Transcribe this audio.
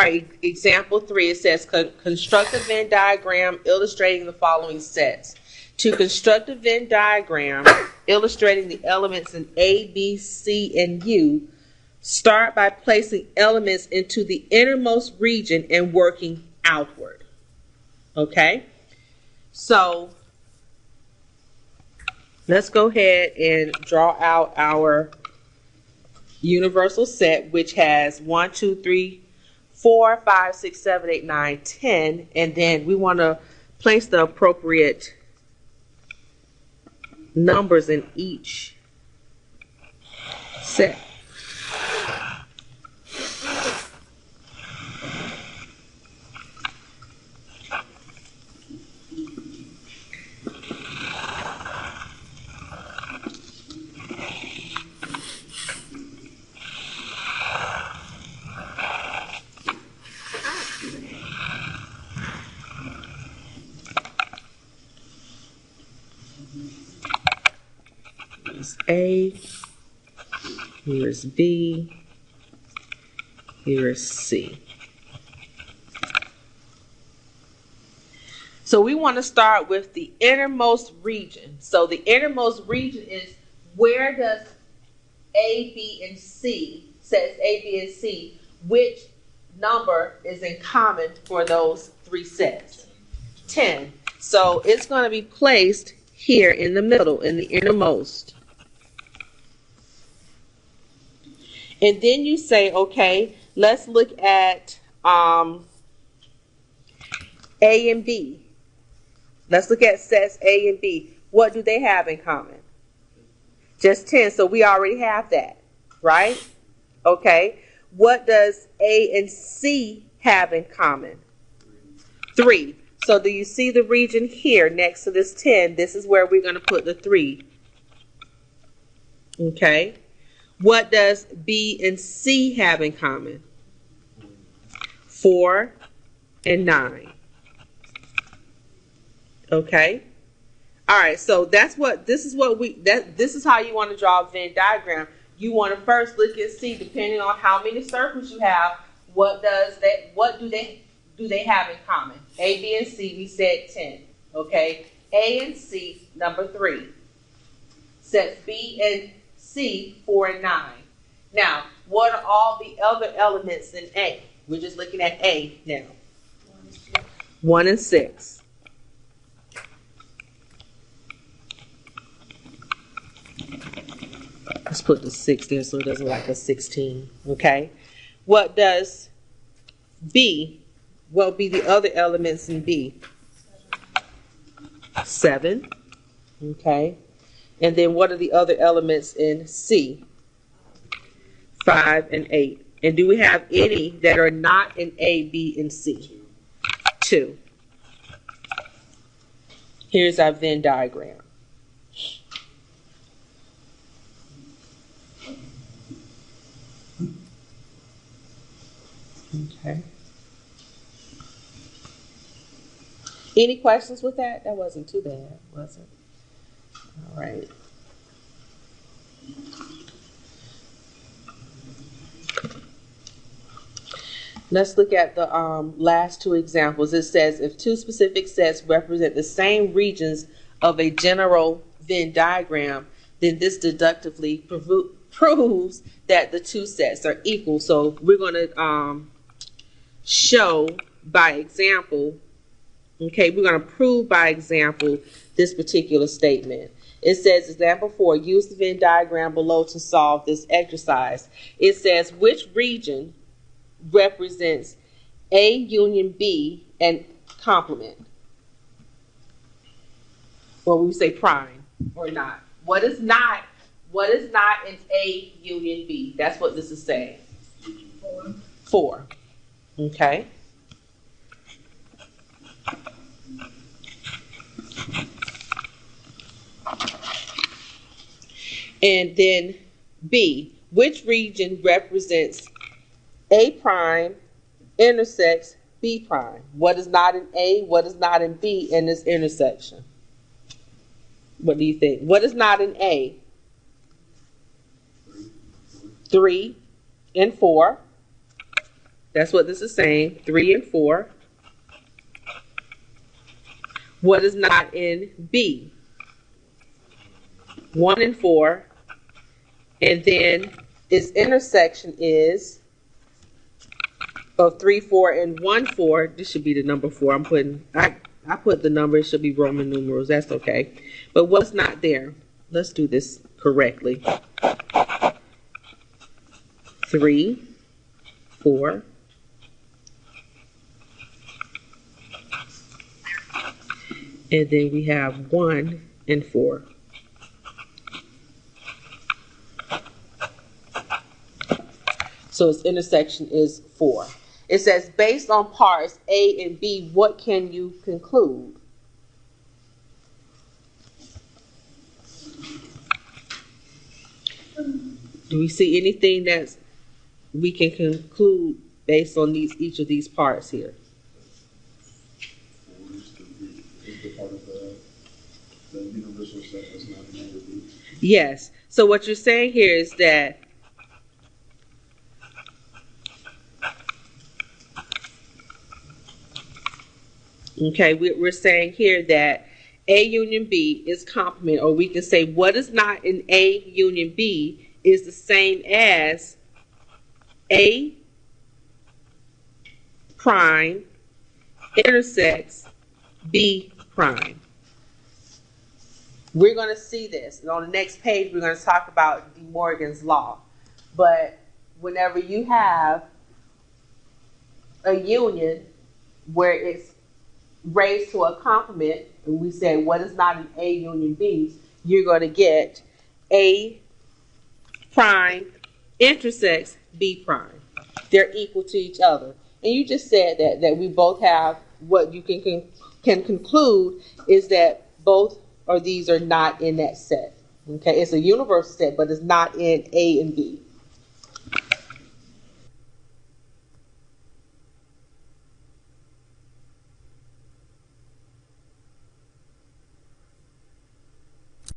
right, example 3, it says construct a Venn diagram illustrating the following sets. To construct a Venn diagram illustrating the elements in A, B, C, and U, start by placing elements into the innermost region and working outward. Okay? So let's go ahead and draw out our universal set, which has 1, 2, 3, 4, 5, 6, 7, 8, 9, 10, and then we want to place the appropriate numbers in each set. Here's A, here's B, here's C. So we want to start with the innermost region. So the innermost region is where does A, B, and C, sets A, B, and C, which number is in common for those 3 sets? 10. So it's going to be placed here in the middle, in the innermost. And then you say, okay, let's look at A and B. Let's look at sets A and B. What do they have in common? Just 10. So we already have that, right? Okay. What does A and C have in common? 3. So do you see the region here next to this 10? This is where we're going to put the 3. Okay. What does B and C have in common? 4 and 9. Okay. All right. So this is how you want to draw a Venn diagram. You want to first look and see, depending on how many circles you have, what do they have in common? A, B, and C, we said 10. Okay. A and C, number 3. Sets B and C, 4 and 9. Now, what are all the other elements in A? We're just looking at A now. 1 and 6. Let's put the 6 there so it doesn't look like a 16. Okay. What does B? What would be the other elements in B? 7. Okay. And then what are the other elements in C? 5 and 8. And do we have any that are not in A, B, and C? 2. Here's our Venn diagram. Okay. Any questions with that? That wasn't too bad, was it? All right. Let's look at the last 2 examples. It says if 2 specific sets represent the same regions of a general Venn diagram, then this deductively proves that the 2 sets are equal. So we're going to show by example. Okay, we're going to prove by example this particular statement. It says, example 4, use the Venn diagram below to solve this exercise. It says, which region represents A union B and complement? Well, we say prime or not. What is not in A union B? That's what this is saying. 4. Okay. And then B, which region represents A prime intersects B prime? What is not in A, what is not in B in this intersection? What do you think? What is not in A? 3 and 4. That's what this is saying, 3 and 4. What is not in B? 1 and 4. And then its intersection is of 3, 4, and 1, 4. This should be the number 4. I put the number, it should be Roman numerals. That's okay. But what's not there? Let's do this correctly. 3, 4. And then we have 1 and 4. So its intersection is 4. It says, based on parts A and B, what can you conclude? Do we see anything that we can conclude based on each of these parts here? Yes. So what you're saying here is that we're saying here that A union B is complement, or we can say what is not in A union B is the same as A prime intersects B prime. We're going to see this. And on the next page, we're going to talk about De Morgan's law. But whenever you have a union where it's raised to a complement, and we say what is not an A union B, you're going to get A prime intersects B prime. They're equal to each other. And you just said that we both have, what you can conclude is that both of these are not in that set. Okay, it's a universal set, but it's not in A and B.